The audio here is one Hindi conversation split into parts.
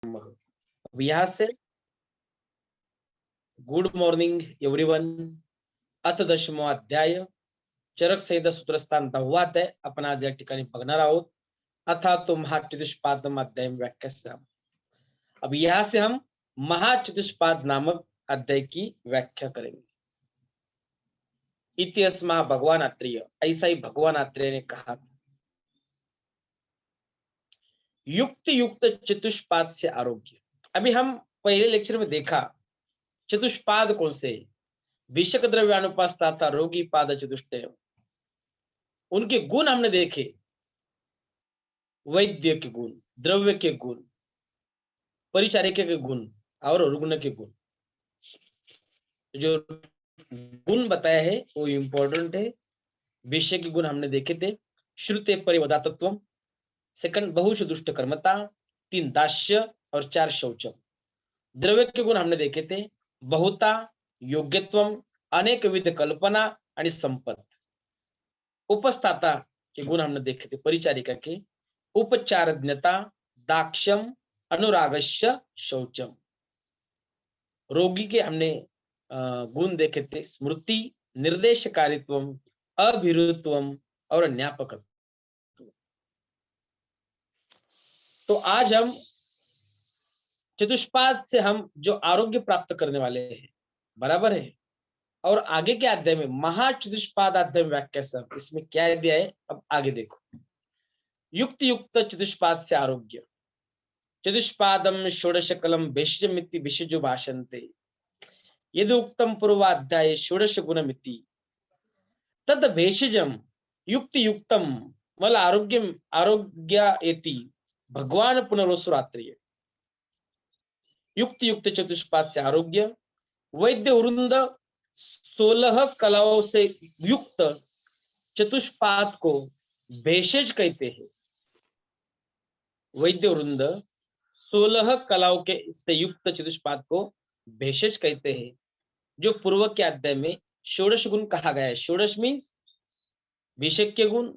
अब यहाँ से गुड मॉर्निंग एवरीवन. अथ 10वा अध्याय चरक संहिता सूत्रस्थान 10वा अध्याय आपण आज या ठिकाणी बघणार आहोत. अथा तो महाचतुष्पादम अध्याय व्याख्या. अब यहाँ से हम महाचतुष्पाद नामक अध्याय की व्याख्या करेंगे. इतिहास महा भगवान आत्रेय, ऐसा ही भगवान आत्रेय ने कहा. युक्त युक्त चतुष्पाद से आरोग्य. अभी हम पहले लेक्चर में देखा चतुष्पाद कौन से, विषक द्रव्य अनुपास्ता था, रोगी पाद चतुष्टय. उनके गुण हमने देखे, वैद्य के गुण, द्रव्य के गुण, परिचारिका के गुण और रुग्ण के गुण. जो गुण बताया है वो इंपॉर्टेंट है. विषय के गुण हमने देखे थे, श्रुते परिवदातत्व, सेकंड बहुश दुष्ट कर्मता, 3 दास्य और 4 शौचम. द्रव्य के गुण हमने देखे थे, बहुता, योग्यत्वम, अनेक विध कल्पना आणि संपत्त. उपस्थाता के गुण हमने देखे थे, परिचारिका के, उपचारज्ञता, दाक्षम, अनुरागस्य, शौचम. रोगी के हमने गुण देखे थे, स्मृति, निर्देशकारित्वम, अभिरुत्वम और ज्ञापकत्व. तो आज हम चतुष्पाद से हम जो आरोग्य प्राप्त करने वाले हैं, बराबर है. और आगे के अध्याय में महाचतुष्पाद अध्याय व्याख्या सब, इसमें क्या दिया है अब आगे देखो. युक्त युक्त चतुष्पाद से आरोग्य. चतुष्पादम षोडश कलम भेषजमिति विषजो भाषन्ते, यदि उक्तम पूर्वाध्याय षोडश गुणमिति तद भेषजम युक्त युक्तम मल आरोग्यम आरोग्यायति भगवान पुनरोसुरात्रेय. युक्त युक्त चतुष्पाद से आरोग्य. वैद्य वृंद 16 कलाओं से युक्त चतुष्पाद को भेषज कहते हैं. वैद्य वृंद 16 कलाओं के से युक्त चतुष्पाद को भेषज कहते हैं, जो पूर्व के अध्याय में षोडश गुण कहा गया है. षोडश मीन्स विषय के गुण,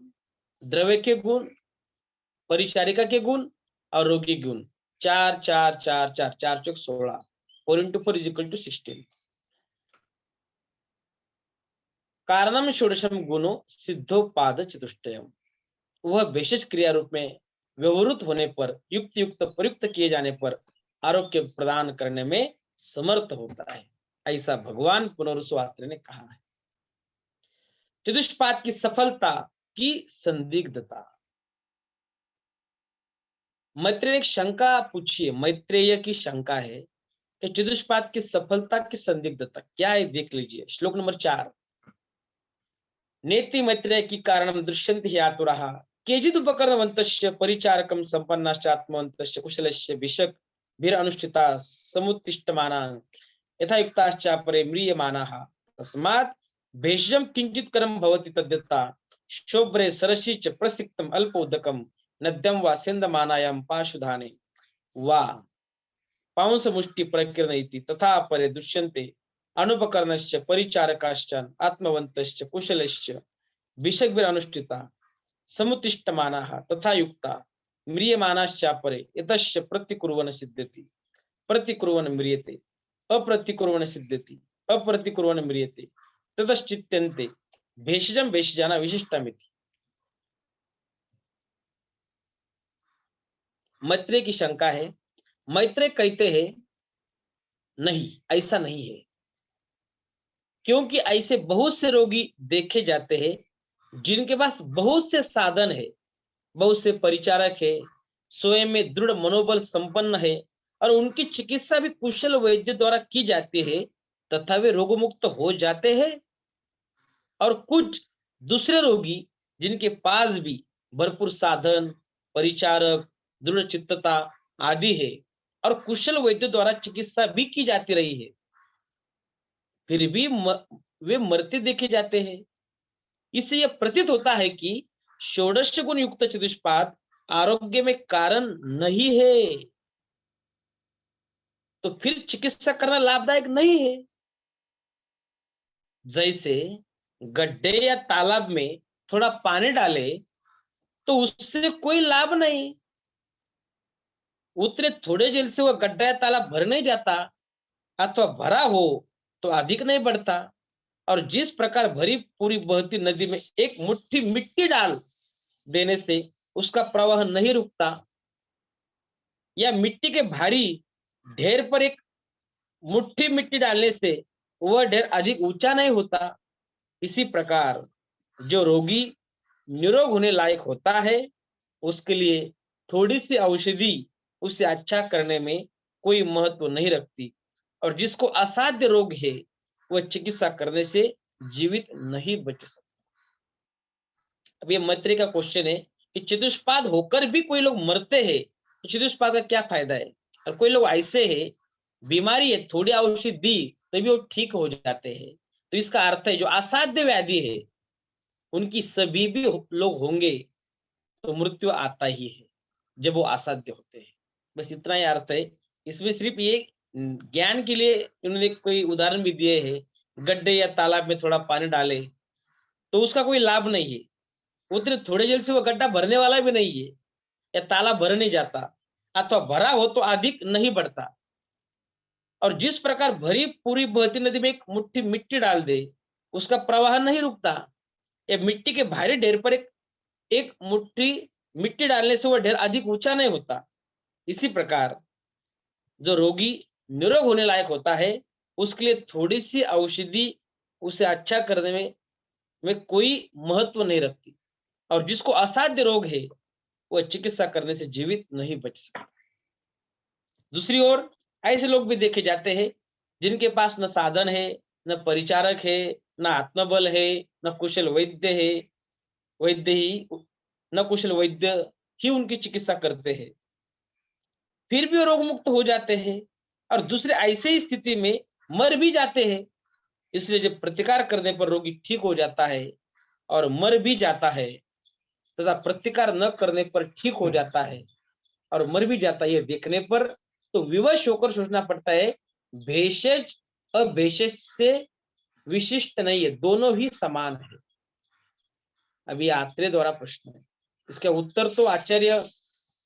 द्रव्य के गुण, परिचारिका के गुण और रोगी गुण. 4 4 4 4 4 चौक 16, 4 into 4 = 16. कारणम षोडशम गुणो सिद्धोपाद चतुष्टयम. वह भेषज क्रिया रूप में व्यवहृत होने पर, युक्त युक्त प्रयुक्त किए जाने पर आरोग्य प्रदान करने में समर्थ होता है, ऐसा भगवान पुनरुसुआत्रेय ने कहा है. चतुष्पाद की सफलता की संदिग्धता. मैत्रेय ने एक शंका पूछी है, मैत्रेय की शंका है कि चतुष्पाद की सफलता की संदिग्धता क्या है, देख लीजिए. श्लोक नंबर 4. नेति मैत्रेय की कारणम दृश्यन्ति हि आतुराः केचित् उपकरणवन्तस्य परिचारकं सम्पन्नाश्च आत्मवन्तस्य कुशलस्य विषक भीर अनुष्ठिता समुत्तिष्ठमाना यथा युक्ताश्च परे म्रियमानाः. तस्मात् भेषजं किंचित् करं भवति तद्यथा शोभ्रे सरसि च प्रसिक्तम् अल्पोदकं नद्यं वा सिन्धमानायां पाशुधाने वा पांसमुष्टि प्रकीर्ण इति तथा परे दृश्यन्ते अनुपकरणस्य परिचारकाश्च आत्मवन्तश्च कुशलस्य विषग्भिर अनुष्ठिता समुत्तिष्ठमानाः तथा युक्ता म्रियमानाश्च परे यतस्य प्रतिकुर्वन् सिद्ध्यति प्रतिकुर्वन् म्रियते अप्रतिकुर्वन् सिद्ध्यति अप्रतिकुर्वन् म्रियते ततश्चित्यन्ते भेषजं भेषजाना विशिष्टमिति. मैत्रेय की शंका है. मैत्रेय कहते हैं नहीं, ऐसा नहीं है, क्योंकि ऐसे बहुत से रोगी देखे जाते हैं जिनके पास बहुत से साधन है, बहुत से परिचारक है, स्वयं में दृढ़ मनोबल संपन्न है और उनकी चिकित्सा भी कुशल वैद्य द्वारा की जाती है, तथा वे रोग मुक्त हो जाते हैं. और कुछ दूसरे रोगी जिनके पास भी भरपूर साधन, परिचारक, दृढ़ चित्तता आदि है और कुशल वैद्य द्वारा चिकित्सा भी की जाती रही है, फिर भी वे मरते देखे जाते हैं. इससे यह प्रतीत होता है कि षोडश गुण युक्त चतुष्पाद आरोग्य में कारण नहीं है, तो फिर चिकित्सा करना लाभदायक नहीं है. जैसे गड्ढे या तालाब में थोड़ा पानी डाले तो उससे कोई लाभ नहीं, उतने थोड़े जल से वह गड्ढा या तालाब भर नहीं जाता, अथवा भरा हो तो अधिक नहीं बढ़ता। और जिस प्रकार भरी पूरी बहती नदी में एक मुट्ठी मिट्टी डाल देने से उसका प्रवाह नहीं रुकता, या मिट्टी के भारी ढेर पर एक मुट्ठी मिट्टी डालने से वह ढेर अधिक ऊंचा नहीं होता, इसी प्रकार जो रोगी निरोग होने लायक होता है, उसके लिए थोड़ी सी औषधि उसे अच्छा करने में कोई महत्व नहीं रखती। और जिसको असाध्य रोग है, वह चिकित्सा करने से जीवित नहीं बच सकता। अब ये मैत्री का क्वेश्चन है कि चतुष्पाद होकर भी कोई लोग मरते हैं, तो चतुष्पाद का क्या फायदा है? और कोई लोग ऐसे है, बीमारी है, थोड़ी औषधि दी तभी वो ठीक हो जाते हैं। तो इसका अर्थ है जो असाध्य व्याधि है, उनकी सभी भी लोग होंगे तो मृत्यु आता ही है जब वो असाध्य होते हैं। बस इतना ही अर्थ है। इसमें सिर्फ ये ज्ञान के लिए उन्होंने कोई उदाहरण भी दिए हैं। गड्ढे या तालाब में थोड़ा पानी डाले तो उसका कोई लाभ नहीं है, उतने थोड़े जल से वो गड्ढा भरने वाला भी नहीं है, या तालाब भर नहीं जाता, अथवा भरा हो तो अधिक नहीं बढ़ता। और जिस प्रकार भरी पूरी बहती नदी में एक मुट्ठी मिट्टी डाल दे, उसका प्रवाह नहीं रुकता, या मिट्टी के भारी ढेर पर एक एक मुट्ठी मिट्टी डालने से वह ढेर अधिक ऊंचा नहीं होता, इसी प्रकार जो रोगी निरोग होने लायक होता है, उसके लिए थोड़ी सी औषधि उसे अच्छा करने में कोई महत्व नहीं रखती। और जिसको असाध्य रोग है, वह चिकित्सा करने से जीवित नहीं बच सकता। दूसरी ओर ऐसे लोग भी देखे जाते हैं जिनके पास न साधन है, न परिचारक है, न आत्मबल है, न कुशल वैद्य है, वैद्य ही न कुशल वैद्य ही उनकी चिकित्सा करते हैं, फिर भी वो रोग मुक्त हो जाते हैं। और दूसरे ऐसे ही स्थिति में मर भी जाते हैं। इसलिए जब प्रतिकार करने पर रोगी ठीक हो जाता है और मर भी जाता है, तथा प्रतिकार न करने पर ठीक हो जाता है और मर भी जाता है, ये देखने पर तो विवश होकर सोचना पड़ता है, भेषज और भेषज से विशिष्ट नहीं है, दोनों ही समान है। अभी आत्रेय द्वारा प्रश्न है, इसका उत्तर तो आचार्य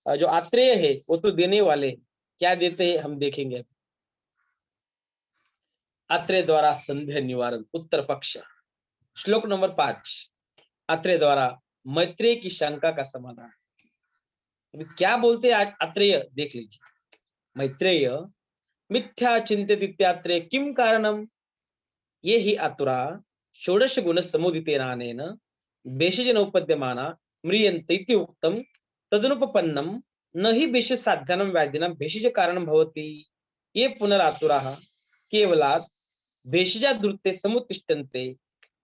जो आत्रेय है वो तो देने वाले हैं। क्या देते हैं हम देखेंगे। आत्रेय द्वारा संदेह निवारण उत्तर पक्ष, श्लोक नंबर 5, आत्रेय द्वारा मैत्रेय की शंका का समाधान। अभी क्या बोलते हैं आत्रेय देख लीजिए। मैत्रेय मिथ्या चिंतित इत्यात्रेय किम कारणम, ये ही आतुरा षोडश गुण समुदितेनानेन भेषजन उपद्यमाना म्रियन्ते इति उक्तम, तदनुपपन्नम न हि भेष साध्यानं व्याधिनां भेषज कारणं भवति। ये पुनरातुराः केवलात् भेषजा द्रुते समुत्तिष्ठन्ते,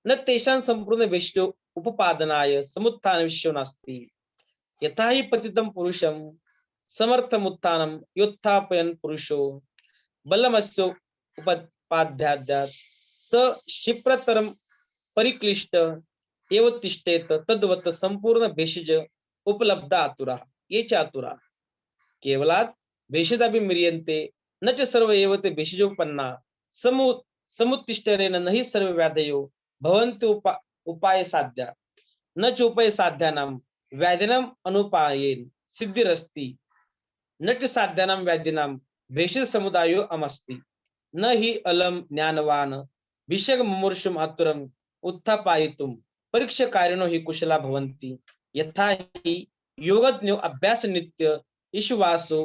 न तेषां संपूर्ण भेषजो उपपादनाय समुत्थान विषयो नास्ति। यथा हि पतितं पुरुषं समर्थमुत्थानं योत्थापयन् पुरुषो बलमस्य उपपाद्यात् स क्षिप्रतरं परिक्लिष्ट एव तिष्ठेत, तद्वत् संपूर्ण भेषज उपलब्ध आतुरा ये च आतुरा केवलात् भेषजाभिम्रियन्ते न च सर्व एव ते भेषजोपन्ना समु समुत्तिष्ठरेण न हि सर्व व्याधयो भवन्ति उपाय साध्या न च उपाय साध्यानां व्याधिनां अनुपायेन सिद्धिरस्ति, न च साध्यानां व्याधिनां भेषज समुदायो अमस्ति, न हि अलम ज्ञानवान विषग मुमूर्षुम आतुरम उत्थापायितुम परीक्षकारिणो हि कुशला भवन्ति, यथा हि योगज्ञो अभ्यास नित्य ईश्वासो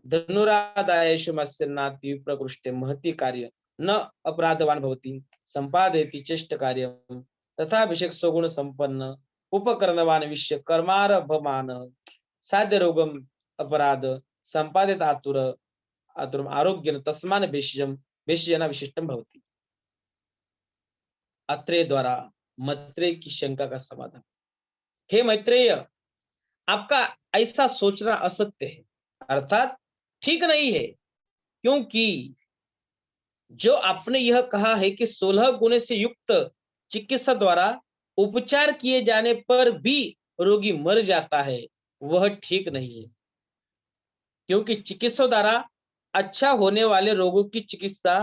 धनुरादायेषु मत्स्यन्नाति प्रकृष्टे महति कार्य न अपराधवान भवति संपादयति चेष्ट कार्यम, तथा विषय स्वगुण संपन्न उपकरणवान विषय कर्मारभमान साध्य रोगम अपराध संपादित आतुर आतुरम आरोग्य तस्मान भेषजम भेषजना विशिष्टम भवति। अत्रेय द्वारा मैत्रेय की शंका का समाधान। हे मैत्रेय, आपका ऐसा सोचना असत्य है, अर्थात ठीक नहीं है, क्योंकि जो आपने यह कहा है कि 16 गुण से युक्त चिकित्सा द्वारा उपचार किए जाने पर भी रोगी मर जाता है, वह ठीक नहीं है। क्योंकि चिकित्सा द्वारा अच्छा होने वाले रोगों की चिकित्सा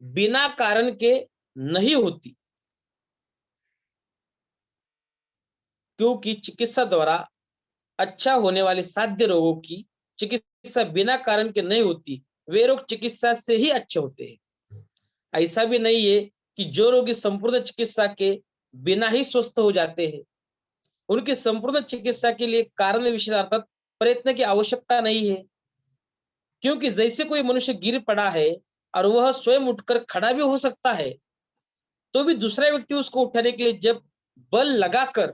बिना कारण के नहीं होती, क्योंकि चिकित्सा द्वारा अच्छा होने वाले साध्य रोगों की चिकित्सा चिकित्सा बिना कारण के नहीं होती, वे रोग चिकित्सा से ही अच्छे होते हैं। ऐसा भी नहीं है कि जो रोगी संपूर्ण चिकित्सा के बिना ही स्वस्थ हो जाते हैं। उनकी संपूर्ण चिकित्सा के लिए कारण विशेष अर्थात प्रयत्न की आवश्यकता नहीं है, क्योंकि जैसे कोई मनुष्य गिर पड़ा है और वह स्वयं उठकर खड़ा भी हो सकता है, तो भी दूसरा व्यक्ति उसको उठाने के लिए जब बल लगाकर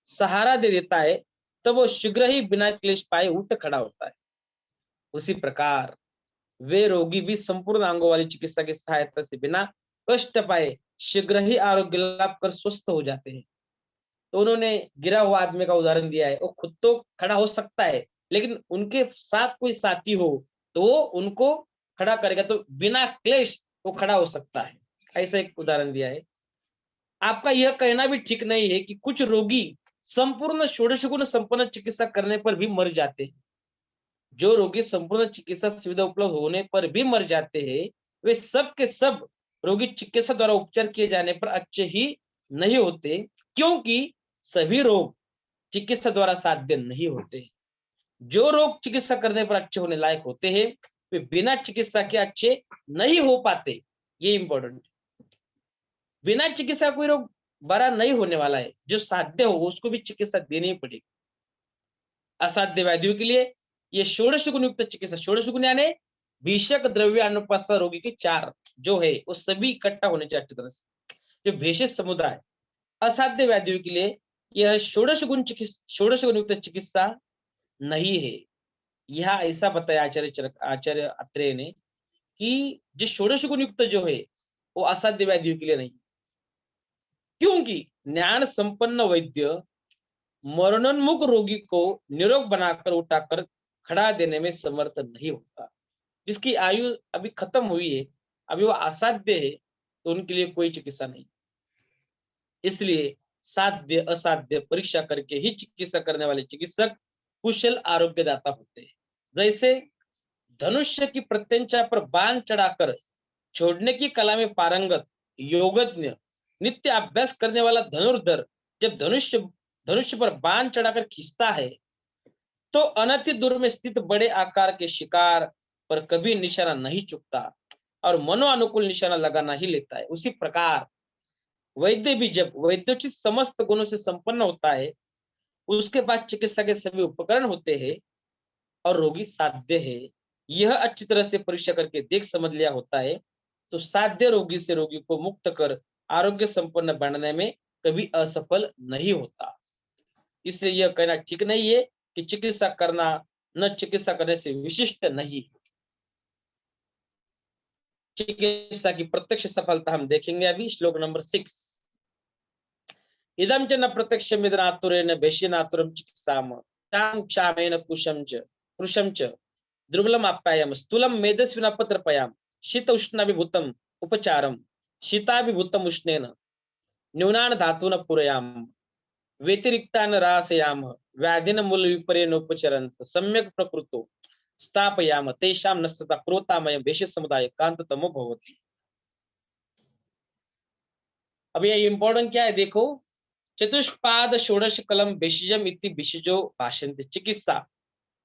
सहारा दे देता है, तब वो शीघ्र ही बिना क्लेश पाए उठ खड़ा होता है। उसी प्रकार वे रोगी भी संपूर्ण अंगों वाली चिकित्सा की सहायता से बिना कष्ट पाए शीघ्र ही आरोग्य लाभ कर स्वस्थ हो जाते हैं। तो उन्होंने गिरा हुआ आदमी का उदाहरण दिया है। वो खुद तो खड़ा हो सकता है, लेकिन उनके साथ कोई साथी हो तो वो उनको खड़ा करेगा, तो बिना क्लेश वो खड़ा हो सकता है। ऐसा एक उदाहरण दिया है। आपका यह कहना भी ठीक नहीं है कि कुछ रोगी संपूर्ण षोडश गुण संपन्न चिकित्सा करने पर भी मर जाते हैं। जो रोगी संपूर्ण चिकित्सा सुविधा उपलब्ध होने पर भी मर जाते हैं, वे सब के सब रोगी चिकित्सा द्वारा उपचार किए जाने पर अच्छे ही नहीं होते, क्योंकि सभी रोग चिकित्सा द्वारा साध्य नहीं होते। जो रोग चिकित्सा करने पर अच्छे होने लायक होते हैं, वे बिना चिकित्सा के अच्छे नहीं हो पाते। ये इंपॉर्टेंट। बिना चिकित्सा कोई रोग बड़ा नहीं होने वाला है। जो साध्य हो उसको भी चिकित्सा देनी ही पड़ेगी। असाध्य व्याधियों के लिए ये षोडश गुण युक्त चिकित्सा, षोडश गुण यानी भीषक द्रव्य अनुपस्थित रोगी के 4 जो है वो सभी इकट्ठा होने चाहिए अच्छी तरह से। जो भेषज समुदाय असाध्य व्याधियों के लिए यह षोडश गुण युक्त चिकित्सा नहीं है। यह ऐसा बताया आचार्य अत्रेय ने कि जो षोडश गुण युक्त जो है वो असाध्य व्याधियों के लिए नहीं, क्योंकि ज्ञान संपन्न वैद्य मरणोन्मुख रोगी को निरोग बनाकर उठाकर खड़ा देने में समर्थ नहीं होता। जिसकी आयु अभी खत्म हुई है, अभी वो असाध्य है, तो उनके लिए कोई चिकित्सा नहीं। इसलिए साध्य असाध्य परीक्षा करके ही चिकित्सा करने वाले चिकित्सक कुशल आरोग्यदाता होते हैं। जैसे धनुष्य की प्रत्यंचा पर बाण चढ़ाकर छोड़ने की कला में पारंगत योगज्ञ नित्य अभ्यास करने वाला धनुर्धर जब धनुष्य धनुष्य पर बाण चढ़ाकर खींचता है, तो अनति दूर में स्थित बड़े आकार के शिकार पर कभी निशाना नहीं चुकता और मनोअनुकूल निशाना लगाना ही लेता है। उसी प्रकार वैद्य भी जब वैद्योचित समस्त गुणों से संपन्न होता है, उसके पास चिकित्सा के सभी उपकरण होते हैं और रोगी साध्य है, यह अच्छी तरह से परीक्षा करके देख समझ लिया होता है, तो साध्य रोगी से रोगी को मुक्त कर आरोग्य संपन्न बनने में कभी असफल नहीं होता। इसलिए यह कहना ठीक नहीं है कि चिकित्सा करना न चिकित्सा करने से विशिष्ट नहीं। चिकित्सा की प्रत्यक्ष सफलता हम देखेंगे अभी श्लोक नंबर 6। इदं च न प्रत्यक्षं विदनातुरेण भेषजनातुरं चिकित्साम क्षाम क्षामेन कृशं च दुर्बलम आप्यायम स्थूलम मेदस्विना पत्रपयाम शीत उष्णाभिभूतम उपचारम शीताभिभूतम उष्णेन न्यूनान धातून पूरयाम व्यतिरिक्तान रासयाम व्याधिन मूल विपर्येण उपचरन्त सम्यक प्रकृतो स्थापयाम तेषां नस्तता क्रोतामय भेषज समुदाय कांततमो भवति। अब ये इंपॉर्टेंट क्या है देखो, चतुष्पाद षोडश कलम भेषजम इति भेषजो भाषन्ते चिकित्सा।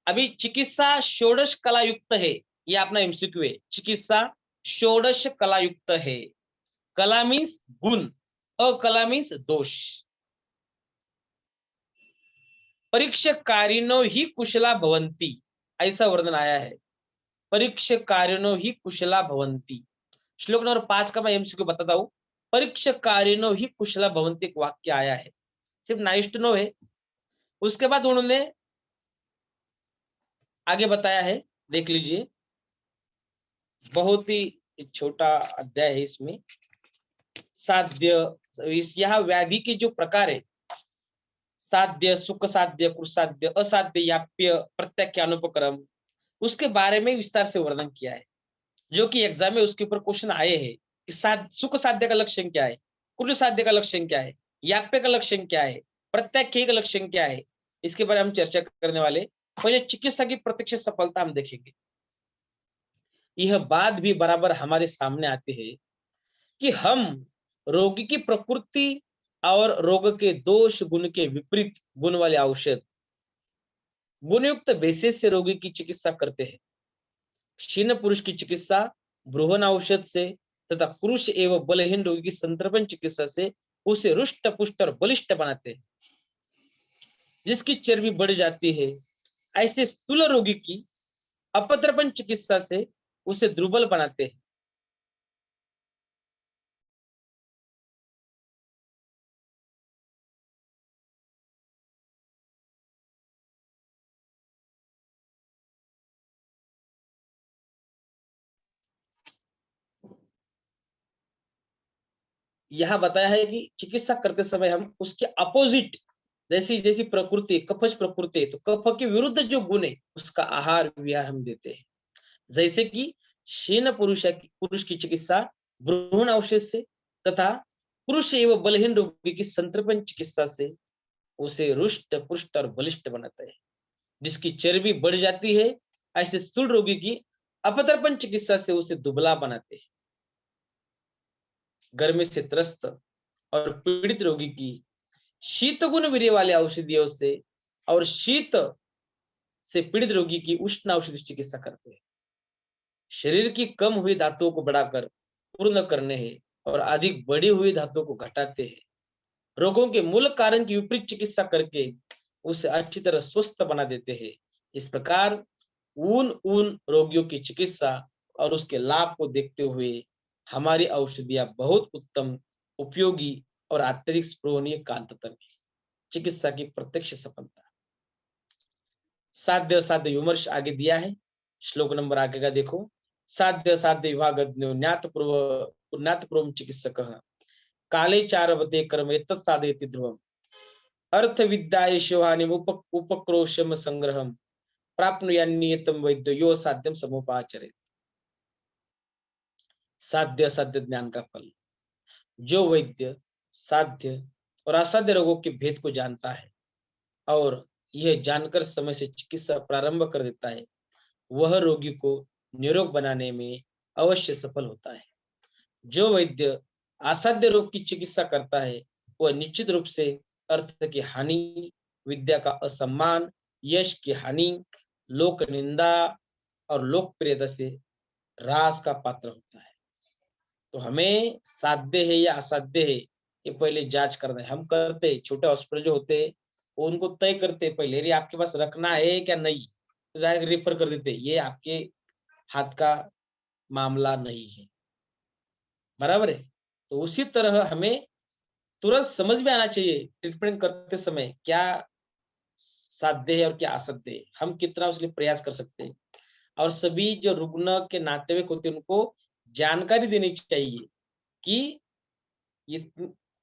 अभी चिकित्सा षोडश कला युक्त है, ये अपना एमसीक्यू है। चिकित्सा षोडश कला युक्त है। कला मीन्स गुण, अकला मीन्स दोष। परीक्षकारिणो ही कुशला भवंती, ऐसा वर्णन आया है। परीक्षकारिणो ही कुशला भवंती। श्लोक नंबर 5 का मैं एमसीक्यू बताता हूं। परीक्षकारिणो ही कुशला भवंती एक वाक्य आया है, सिर्फ नाइस टू नो है। उसके बाद उन्होंने आगे बताया है, देख लीजिए, बहुत ही छोटा अध्याय है इसमें। साध्य यह व्याधि के जो प्रकार है, साध्य सुख साध्य कुसाध्य असाध्य याप्य प्रत्याख्य अनुपक्रम, उसके बारे में विस्तार से वर्णन किया है, जो कि एग्जाम में उसके ऊपर क्वेश्चन आए हैं कि सुख साध्य का लक्षण क्या है, कुल साध्य का लक्षण क्या है, याप्य का लक्षण क्या है, प्रत्याख्य का लक्षण क्या है। इसके बारे में हम चर्चा करने वाले। पहले चिकित्सा की प्रत्यक्ष सफलता हम देखेंगे। यह बात भी बराबर हमारे सामने आती है कि हम रोगी की प्रकृति और रोग के दोष गुण के विपरीत गुण वाले औषध गुणयुक्त भेषज से रोगी की चिकित्सा करते हैं। क्षीण पुरुष की चिकित्सा बृहन औषध से तथा क्रूश एवं बलहीन रोगी की संतर्पण चिकित्सा से उसे रुष्ट पुष्ट और बलिष्ठ बनाते हैं। जिसकी चर्बी बढ़ जाती है, ऐसे स्थूल रोगी की अपत्रपन चिकित्सा से उसे दुर्बल बनाते हैं। यह बताया है कि चिकित्सा करते समय हम उसके अपोजिट, जैसी जैसी प्रकृति कफज प्रकृति है, तो कफ के विरुद्ध जो गुण है उसका आहार विहार हम देते हैं। जैसे कि क्षीण पुरुष की चिकित्सा भ्रूण औषध से तथा पुरुष एवं बलहीन रोगी की संतर्पण चिकित्सा से उसे रुष्ट पुष्ट और बलिष्ठ बनाता है। जिसकी चर्बी बढ़ जाती है, ऐसे स्थूल रोगी की अपतर्पण चिकित्सा से उसे दुबला बनाते हैं। गर्मी से त्रस्त और पीड़ित रोगी की शीत गुण वीर्य वाले औषधियों से और शीत से पीड़ित रोगी की उष्ण औषधि चिकित्सा करते हैं। शरीर की कम हुई धातुओं को बढ़ाकर पूर्ण करने हैं और अधिक बढ़ी हुई धातुओं को घटाते हैं। रोगों के मूल कारण की विपरीत चिकित्सा करके उसे अच्छी तरह स्वस्थ बना देते हैं। इस प्रकार उन रोगियों की चिकित्सा और उसके लाभ को देखते हुए हमारी औषधियां बहुत उत्तम, उपयोगी और अत्यधिक स्पृहणीय कांततम है। चिकित्सा की प्रत्यक्ष सफलता। साध्य असाध्य विमर्श आगे दिया है। श्लोक नंबर आगे का देखो। साध्य असाध्य विभागज्ञो ज्ञात पूर्व चिकित्सक काले चारवते कर्म एतत् साधयति ध्रुवम् अर्थ विद्याये शिवानि उपक्रोशम संग्रहम प्राप्नुयान्नियतम वैद्य यो साध्यम समुपाचरे। साध्य असाध्य ज्ञान का फल। जो वैद्य साध्य और असाध्य रोगों के भेद को जानता है और यह जानकर समय से चिकित्सा प्रारंभ कर देता है, वह रोगी को निरोग बनाने में अवश्य सफल होता है। जो वैद्य असाध्य रोग की चिकित्सा करता है, वह निश्चित रूप से अर्थ की हानि, विद्या का असम्मान, यश की हानि, लोक निंदा और लोकप्रियता से ह्रास का पात्र होता है। तो हमें साध्य है या असाध्य है, ये पहले जांच करना है। हम करते छोटे हॉस्पिटल जो होते हैं, वो उनको तय करते पहले, अरे आपके पास रखना है क्या नहीं, तो डायरेक्ट रेफर कर देते, ये आपके हाथ का मामला नहीं है। बराबर है। तो उसी तरह हमें तुरंत समझ में आना चाहिए ट्रीटमेंट करते समय क्या साध्य है और क्या असाध्य है, हम कितना उसके लिए प्रयास कर सकते हैं। और सभी जो रुग्ण के नातेवाईक होते हैं उनको जानकारी देनी चाहिए कि ये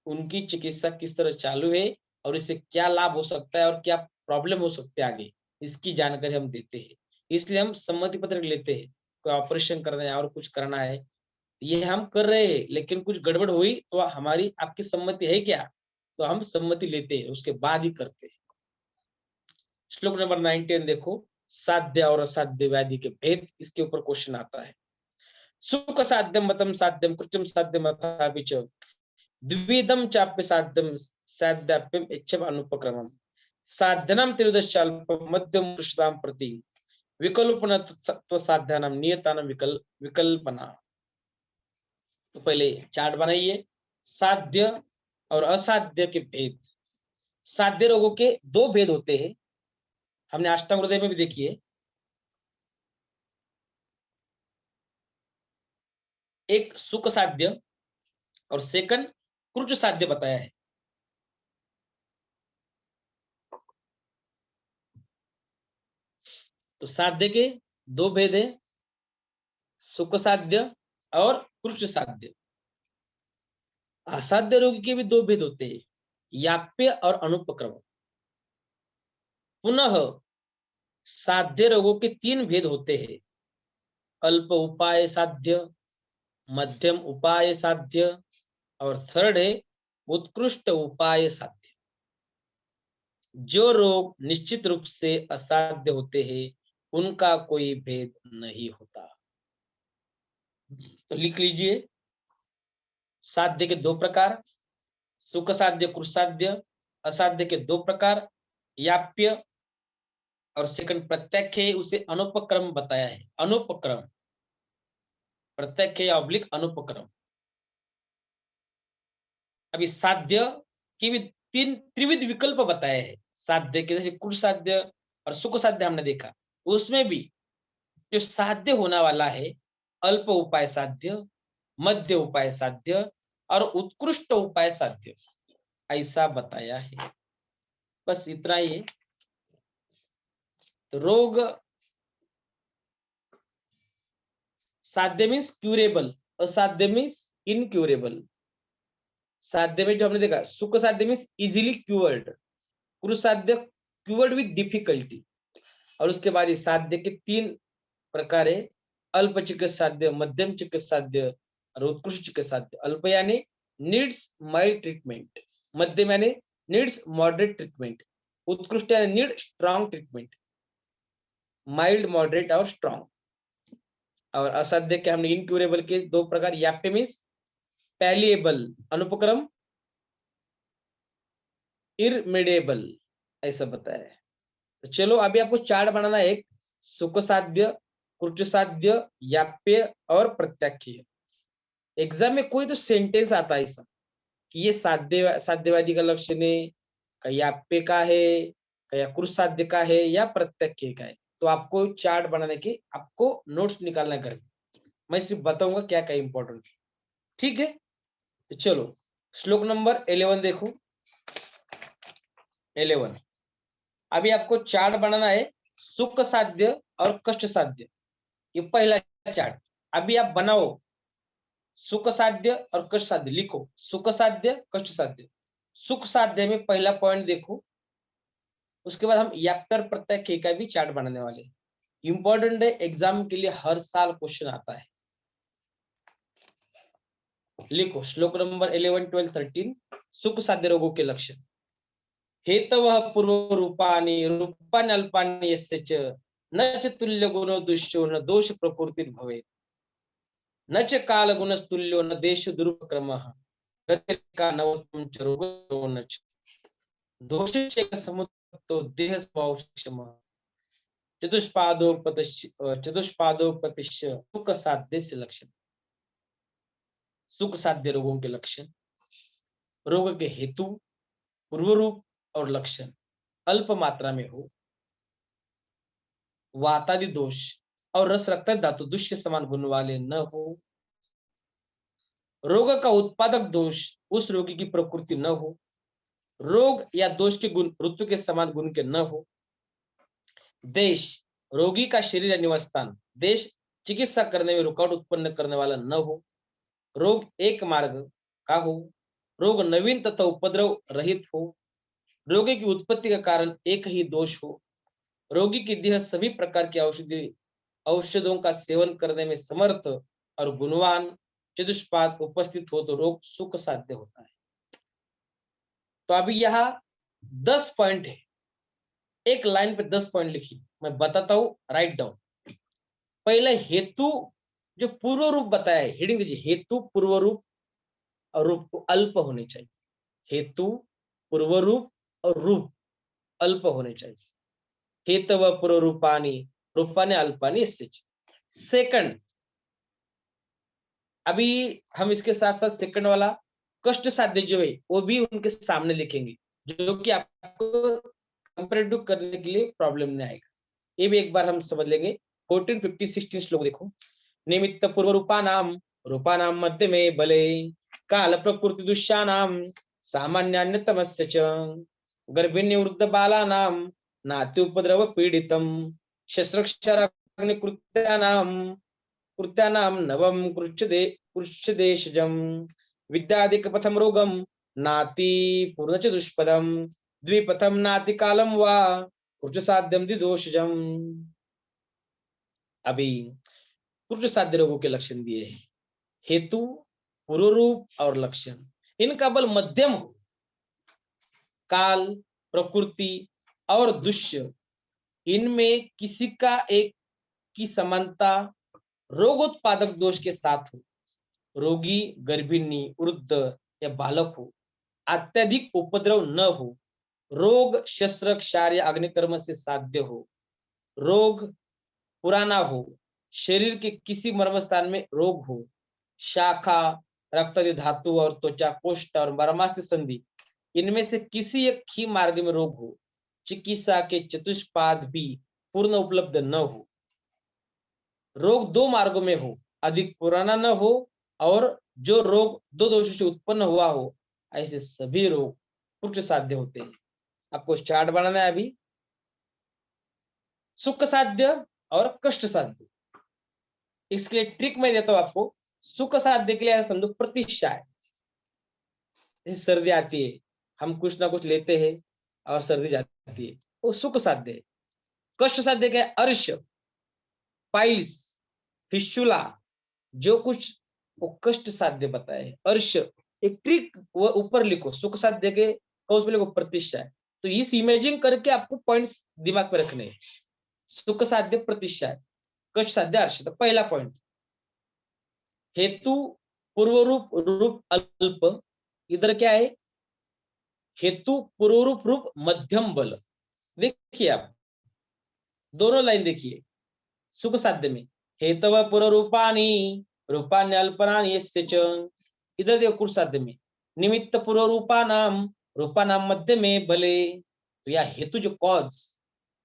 उनकी चिकित्सा किस तरह चालू है और इससे क्या लाभ हो सकता है और क्या प्रॉब्लम हो सकते है आगे, इसकी जानकारी हम देते हैं। इसलिए हम सम्मति पत्र लेते हैं। कोई ऑपरेशन करना है और कुछ करना है, ये हम कर रहे हैं, लेकिन कुछ गड़बड़ हुई तो हमारी आपकी सम्मति है क्या, तो हम सम्मति लेते हैं, उसके बाद ही करते हैं। श्लोक नंबर 19 देखो। साध्य और असाध्य व्याधि के भेद, इसके ऊपर क्वेश्चन आता है। सुख साध्यम मतम साध्यम कृत्यम साध्यम अथापि च द्विविधम चाप्य साध्यम साध्याप्यम इच्छम अनुपक्रमम साधनम त्रिदशाल्पम मध्यम पुरुषताम प्रति विकल्पना तत्व साध्यानाम नियतानाम विकल्पना। तो पहले चार्ट बनाइए। साध्य और असाध्य के भेद। साध्य रोगों के दो भेद होते हैं, हमने अष्टांग हृदय में भी देखिए। एक सुख साध्य और सेकंड क्रुच साध्य बताया है। तो साध्य के दो भेद है, सुख साध्य और क्रुच साध्य। असाध्य रोग के भी दो भेद होते हैं, याप्य और अनुपक्रम। पुनः साध्य रोगों के तीन भेद होते हैं, अल्प उपाय साध्य, मध्यम उपाय साध्य और थर्ड है उत्कृष्ट उपाय साध्य। जो रोग निश्चित रूप से असाध्य होते हैं, उनका कोई भेद नहीं होता। तो लिख लीजिए, साध्य के दो प्रकार, सुख साध्य, कृष साध्य। असाध्य के दो प्रकार, याप्य और सेकंड प्रत्याख्य, उसे अनुपक्रम बताया है, अनुपक्रम, प्रत्याख्य ऑब्लिक अनुपक्रम। अभी साध्य की भी तीन त्रिविध विकल्प बताए हैं। साध्य के जैसे कुट साध्य और सुख साध्य हमने देखा, उसमें भी जो साध्य होने वाला है, अल्प उपाय साध्य, मध्य उपाय साध्य और उत्कृष्ट उपाय साध्य, ऐसा बताया है। बस इतना ही है। तो रोग साध्य मीन्स क्यूरेबल, असाध्य मीन्स इनक्यूरेबल। साध्य में जो हमने देखा, सुख साध्य मीन्स इजीली क्यूअर्ड, कुरु साध्य क्यूअर्ड विद डिफिकल्टी। और उसके बाद इस साध्य के तीन प्रकार है, अल्प चिकित्सा साध्य, मध्यम चिकित्सा साध्य और उत्कृष्ट चिकित्सा साध्य। अल्प यानी नीड्स माइल्ड ट्रीटमेंट, मध्यम यानी नीड्स मॉडरेट ट्रीटमेंट, उत्कृष्ट यानी need strong treatment, mild, moderate और स्ट्रॉन्ग। और असाध्य के हमने इनक्यूरेबल के दो प्रकार, याप्य मीन्स पैलिएबल अनुपक्रम, इरमेडिएबल, ऐसा बताया है। तो चलो अभी आपको चार्ट बनाना है, एक सुख साध्य, कुट साध्य, याप्य और प्रत्याख्य। एग्जाम में कोई तो सेंटेंस आता है ऐसा कि ये साध्यवादी का लक्षण है, का याप्य का है, का या कुट साध्य का है या प्रत्याख्य का है। तो आपको चार्ट बनाने के, आपको नोट्स निकालना करके, मैं सिर्फ बताऊंगा क्या क्या इंपॉर्टेंट है, ठीक है। तो चलो श्लोक नंबर 11 देखो। 11 अभी आपको चार्ट बनाना है, सुख साध्य और कष्ट साध्य, ये पहला चार्ट। अभी आप बनाओ, सुख साध्य और कष्ट साध्य लिखो, सुख साध्य कष्ट साध्य। सुख साध्य में पहला पॉइंट देखो, उसके बाद हम याप्य प्रत्याख्य का भी चार्ट बनाने वाले हैं। इंपॉर्टेंट है, एग्जाम के लिए हर साल क्वेश्चन आता है। लिखो श्लोक नंबर 11, 12, 13, सुख साध्य रोगों के लक्षण। हेतवः पूर्व रूपानि रूपानि अल्पानि यस्य च न च तुल्य गुणो दुष्यो न दोष प्रकृतिर्भवेत् न च काल गुणस्तुल्यो न देश दुरुपक्रमः गतिर्का नवत्वं च रोगो न च दोषस्य समुत्पत्तो देह स्वभावक्षमः चतुष्पादोपतिश्य सुख साध्य से लक्षण। सुख साध्य रोगों के लक्षण, रोग के हेतु, पूर्व रूप और लक्षण, अल्प मात्रा में हो, वातादि दोष और रस रक्त धातु दुष्य समान गुण वाले न हो, रोग का उत्पादक दोष उस रोगी की प्रकृति न हो, रोग या दोष के गुण ऋतु के समान गुण के न हो, देश रोगी का शरीर या निवास स्थान, देश चिकित्सा करने में रुकावट उत्पन्न करने वाला न हो, रोग एक मार्ग का हो, रोग नवीन तथा उपद्रव रहित हो, रोगी की उत्पत्ति का कारण एक ही दोष हो, रोगी की देह सभी प्रकार की औषधों का सेवन करने में समर्थ और गुणवान चतुष्पाद उपस्थित हो तो रोग सुख साध्य होता है। तो अभी यहाँ 10 पॉइंट है, एक लाइन पे 10 पॉइंट लिखिए, मैं बताता हूं, राइट डाउन। पहले हेतु, जो पूर्व रूप बताया है, हेडिंग दीजिए, हेतु पूर्व रूप और रूप को अल्प होने चाहिए। हेतु पूर्व रूप और रूप अल्प होने चाहिए। हेतव पूर्व रूपानी रूपाने अल्पानी इससे। सेकंड, अभी हम इसके साथ साथ सेकंड वाला कष्ट साध्य जो है वो भी उनके सामने लिखेंगे, जो कि आपको कंपैरेटिव करने के लिए प्रॉब्लम नहीं आएगा। ये भी एक बार हम समझ लेंगे। 14, 15, 16 श्लोक देखो। निमित्त पूर्व रूपानाम मध्य में बले काल प्रकृति दुष्यानाम सामान्यान्यतमस्य च गर्भिणी वृद्ध बालानाम नाति उपद्रव पीडितम शस्त्रक्षराग्निकृत्यानाम कृत्यानाम नवम कृच्छदेशजम विद्यादिक पथम रोगम नाति पूर्ण च दुष्पदम द्विपथम नाति कालम वा कृच्छ साध्यम दिदोषजम। अभी कृच्छ साध्य रोगों के लक्षण दिए हैं, हेतु, पूर्व रूप और लक्षण। इनका बल मध्यम हो, काल, प्रकृति और दुष्य, इनमें किसी का एक की समानता रोगोत्पादक दोष के साथ हो, रोगी गर्भिणी वृद्ध या बालक हो, अत्यधिक उपद्रव न हो, रोग शस्त्र क्षार या अग्निकर्म से साध्य हो, रोग पुराना हो, शरीर के किसी मर्म स्थान में रोग हो, शाखा, रक्तादि धातु और त्वचा कोष्ठ और मर्मास्थ संधि, इनमें से किसी एक ही मार्ग में रोग हो, चिकित्सा के चतुष्पाद भी पूर्ण उपलब्ध न हो, रोग दो मार्गों में हो, अधिक पुराना न हो और जो रोग दो दोषों से उत्पन्न हुआ हो, ऐसे सभी रोग पुरुष साध्य होते हैं। आपको चार्ट बनाना है अभी। सुख साध्य और कष्ट साध्य, इसके लिए ट्रिक मैं देता हूं आपको। सुख साध्य के लिए समझो प्रतीक्षा है, जैसे सर्दी आती है, हम कुछ ना कुछ लेते हैं और सर्दी जाती है, वो सुख साध्य है। कष्ट साध्य क्या है? अर्श, पाइल्स, फिस्टुला, जो कुछ वो कष्ट साध्य बताए है। अर्श, एक ट्रिक वो ऊपर लिखो, सुख साध्य के उस पे लिखो प्रतीक्षा है। तो इस इमेजिंग करके आपको पॉइंट्स दिमाग में रखने हैं। सुख साध्य प्रतीक्षा है, कष्ट साध्य अर्श। तो पहला पॉइंट, हेतु पूर्व रूप रूप अल्प, इधर क्या है? हेतु पूर्व रूप रूप मध्यम बल। देखिए आप दोनों लाइन देखिए, सुख साध्य में हेतव पूर्व रूपानी रूपान्य अल्पनानि यस्य च, इधर देखो कुछ साध्य में निमित्त पूर्व रूपानाम मध्य में भले। तो यह हेतु जो कॉज,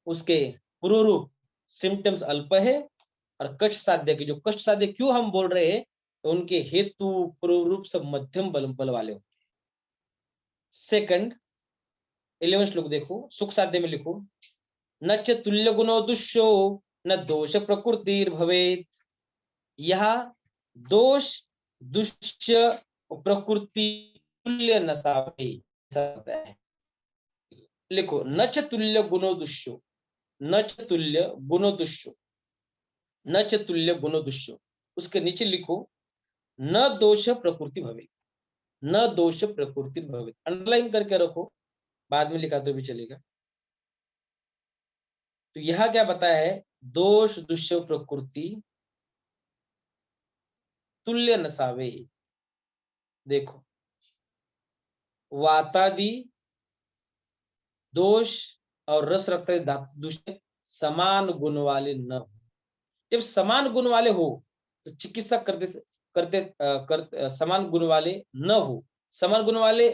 उसके पूर्व रूप सिम्टम्स अल्प है, और कष्ट साध्य के जो कष्ट साध्य क्यों हम बोल रहे हैं, तो उनके हेतु पूर्व रूप सब मध्यम बल वाले हो। सेकंड 11 श्लोक देखो, सुख साध्य में लिखो, न च तुल्य गुणो दुष्यो न दोष प्रकृतिर्भवेत्। यह दोष दुष्य प्रकृति तुल्य न सावे, लिखो न च तुल्य गुणो दुष्यो, न च तुल्य गुणो दुष्यो, न च तुल्य गुणो दुष्यो, उसके नीचे लिखो न दोष प्रकृति भवे, न दोष प्रकृति भवे, अंडरलाइन करके रखो, बाद में लिखा तो भी चलेगा। तो यह क्या बताया है? दोष दुष्य प्रकृति तुल्य नसावे। देखो वातादि दोष और रस रक्त धातु दूषित समान गुण वाले न हो। जब समान गुण वाले हो तो चिकित्सा करते समान गुण वाले न हो, समान गुण वाले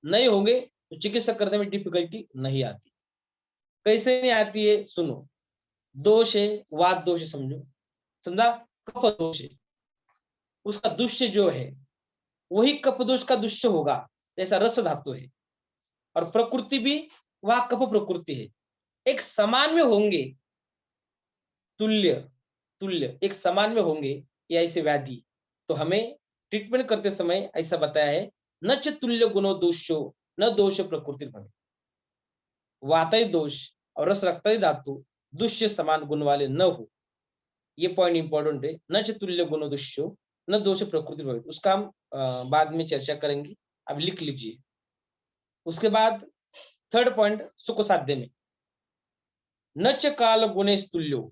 नहीं होंगे तो चिकित्सा करने में डिफिकल्टी नहीं आती। कैसे नहीं आती है? सुनो, दोष है, वात दोष है, समझो, समझा, कफ दोष है, उसका दुष्य जो है वही कफ दोष का दुष्य होगा, जैसा रस धातु है, और प्रकृति भी वह कफ प्रकृति है, एक समान में होंगे, तुल्य तुल्य एक समान में होंगे या ऐसे व्याधि। तो हमें ट्रीटमेंट करते समय ऐसा बताया है, न च तुल्य गुणो दोषो न दोष प्रकृति भवे। वातई दोष और रस रक्तई धातु दुष्य समान गुण वाले न हो, ये पॉइंट इंपॉर्टेंट है। न च तुल्य गुणो दुष्यो न दोष प्रकृति भवे, उसका हम बाद में चर्चा करेंगे, अब लिख लीजिए। उसके बाद थर्ड पॉइंट सुख साध्य में, न च काल गुणे तुल्यो,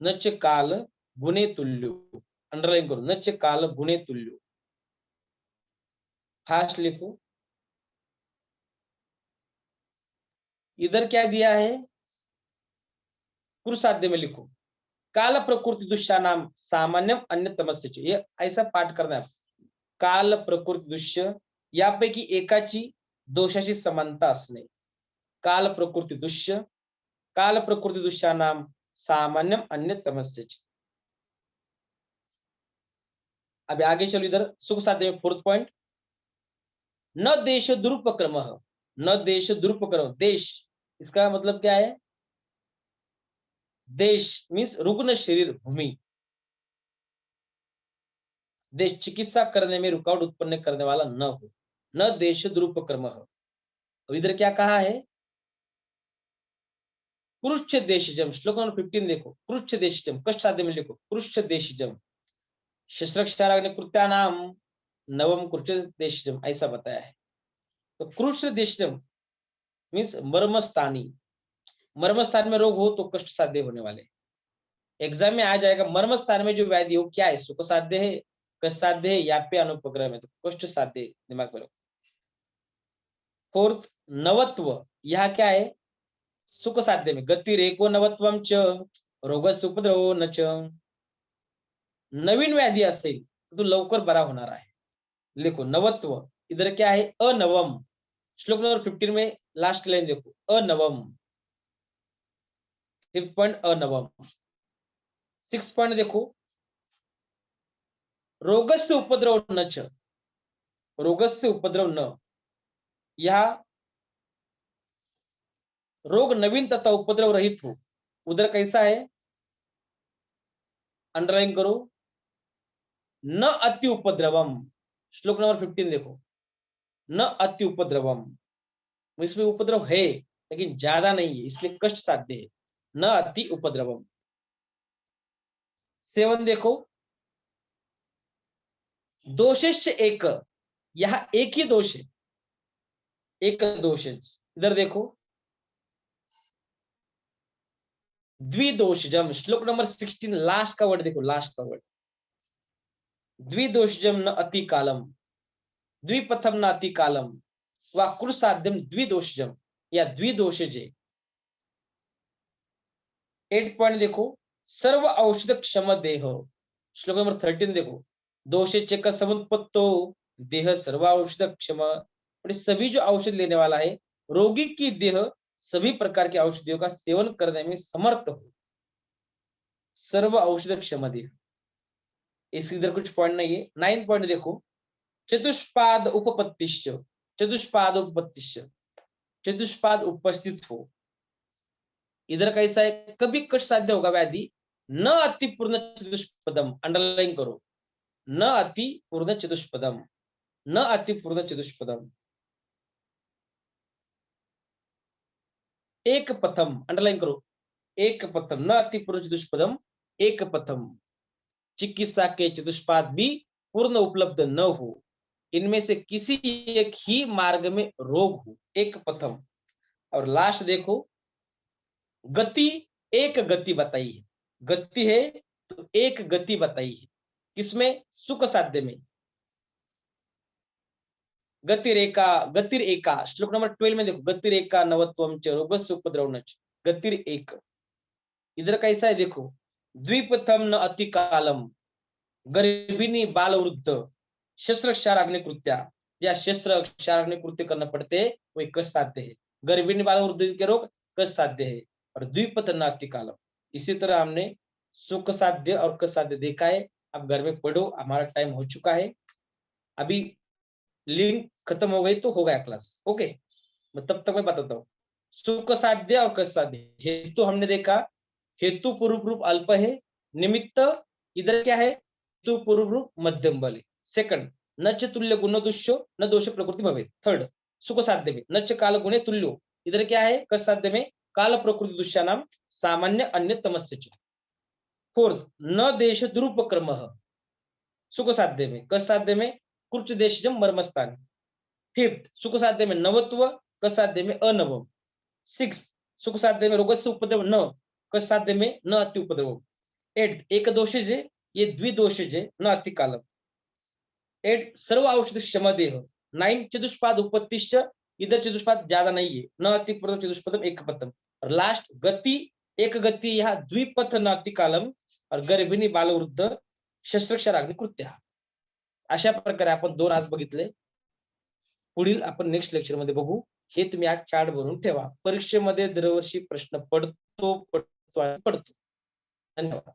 न च काल गुणे तुल्यो, अंडरलाइन करो, न च काल गुणे तुल्यो, फास्ट लिखो। इधर क्या दिया है? पुरुष साध्य में लिखो, काल प्रकृति दुष्या नाम सामान्यम अन्यतमस्य च, ये ऐसा पाठ करना है। काल प्रकृति दुष्य यापैकी एकाची दोषाची समानता असणे, काल प्रकृति दुष्य, काल प्रकृति दुष्या नाम सामान्यम अन्यतमस्य च। अब आगे चलो, इधर सुख साध्य में फोर्थ पॉइंट, न देश दुरुपक्रम, न देश दुरुपक्रम, देश इसका मतलब क्या है? देश मीन्स रुग्ण शरीर भूमि, देश चिकित्सा करने में रुकावट उत्पन्न करने वाला न हो, न देश दुरुपक्रम। तो इधर क्या कहा है? कुरुच्छ देशजम, श्लोक नंबर 15 देखो, कुरुच्छ देशजम, कष्ट साध्य में लिखो, कुरुच्छ देशजम शस्त्रक्षाराग्नि कृत्यानाम नवम कुरुच्छ देशजम, ऐसा बताया है। तो कुरुच्छ देशजम मीन्स मर्मस्थानी, मर्मस्थान में रोग हो तो कष्ट साध्य होने वाले। एग्जाम में आ जाएगा, मर्मस्थान में जो व्याधि हो क्या है, सुख साध्य है, कष्ट साध्य है, या पे अनुपग्रह में, तो कष्ट साध्य दिमाग में रखो। फोर्थ नवत्व, यह क्या है? सुख साध्य में गतिरेको नवत्वम च रोग सुपद्रवो न च। नवीन व्याधी असेल तो लवकर बरा होणार आहे. देखो नवत्व इधर क्या है अनवम, श्लोक नंबर 15 में लास्ट लाइन देखो अनवम, 5th पॉइंट अनवम। 6th पॉइंट देखो रोगस्य उपद्रव न च, रोगस्य उपद्रव न, यह रोग नवीन तथा उपद्रव रहित हो। उधर कैसा है, अंडरलाइन करो, न अति उपद्रवम, श्लोक नंबर 15 देखो, न अति उपद्रवम, इसमें उपद्रव है लेकिन ज्यादा नहीं है इसलिए कष्ट साध्य है, न अति उपद्रवम। 7 देखो, दोषेश्च एक, यह एक ही दोष है, एक दोष है। इधर देखो द्विदोषजम, श्लोक नंबर 16 लास्ट का वर्ड देखो, लास्ट का वर्ड द्विदोषजम न अति कालम, द्विपथम न अति कालम व कृसाध्यम द्विदोषजम, या द्विदोषजे। 8 पॉइंट देखो सर्व औषध क्षम देह, श्लोक नंबर 13 देखो दोषे का समुत्पत्तो देह सर्व औषध क्षम, सभी जो औषध लेने वाला है रोगी की देह सभी प्रकार के औषधियों का सेवन करने में समर्थ हो, सर्व औषध क्षम देह। इसकी इधर कुछ पॉइंट नहीं है। 9 पॉइंट देखो चतुष्पाद उपपत्तिश्च, चतुष्पाद उपपत्तिश्च, चतुष्पाद उपस्थित हो। इधर कैसा है, कभी कष्ट साध्य होगा व्याधि, न अति पूर्ण चतुष्पदम, अंडरलाइन करो, न अति पूर्ण चतुष्पदम, न अति पूर्ण चतुष्पदम। एक पथम, अंडरलाइन करो, एक पथम, न अति पूर्ण चतुष्पदम एक पथम। चिकित्सा के चतुष्पाद भी पूर्ण उपलब्ध न हो, इनमें से किसी एक ही मार्ग में रोग हो, एक पथम। और लास्ट देखो गति, एक गति बताई है, गति है तो एक गति बताई है, किसमें, सुख साध्य में। गतिरेका, गतिरेका, श्लोक नंबर 12 में देखो गतिरेका नवत्वम च रोगस्य उपद्रव न च, गतिरेक। इधर कैसा है देखो द्विपथम न अति कालम, गर्भिणी बाल वृद्ध शस्त्र क्षाराग्नि कृत्या, या शस्त्र क्षाराग्नि कृत्य करना पड़ते हैं वो कष्ट साध्य है, गर्भिणी बाल वृद्ध के रोग कष्ट साध्य है। और द्विपथ न अति कालम, इसी तरह हमने सुख साध्य और कष्ट साध्य देखा है। अब घर में पढ़ो, हमारा टाइम हो चुका है, अभी लिंक खत्म हो गई तो हो गया क्लास, ओके। तब तक मैं बताता हूँ सुख साध्य और कष्ट साध्य। हेतु हमने देखा, हेतु पूर्व रूप अल्प है, निमित्त इधर क्या है, हेतु पूर्व रूप मध्यम बल है। सेकंड नच तुल्य गुण दुष्यो न दोष प्रकृति भवे। थर्ड सुख साध्य में नच काल गुणे तुल्यो, इधर क्या है कष्ट साध्य में काल प्रकृति दुष्या नाम सामान्य अन्य तमस्य। फोर्थ न देश दुरुपक्रम, सुख साध्य में, कष्ट साध्य में कुर्च देशजम मर्मस्थान। फिफ्थ सुख साध्य में नवत्व, कष्ट साध्य में अनवम। सिक्स सुख साध्य में रोगस्य उपद्रव न, कष्ट साध्य में न अति उपद्रव। एट एक दोषज, ये द्विदोषज न अति कालम। 8 सर्व औषध क्षम देह। 9 चतुष्पाद उपत्तिश्च, इधर चतुष्पाद ज्यादा नहीं है, न अति पूर्ण चतुष्पदम एक पदम। और लास्ट गति, एक गति, यह द्विपथ न अति कालम, और गर्भिणी बालवृद्ध शस्त्रक्षाराग्नि कृत्य। अशा प्रकारे आपण 2 आज बघितले, पुढील आपण नेक्स्ट लेक्चर मध्ये बघू। हे तुम्ही आज चार्ट भरून ठेवा, परीक्षेमध्ये दरवर्षी प्रश्न पडतो. धन्यवाद.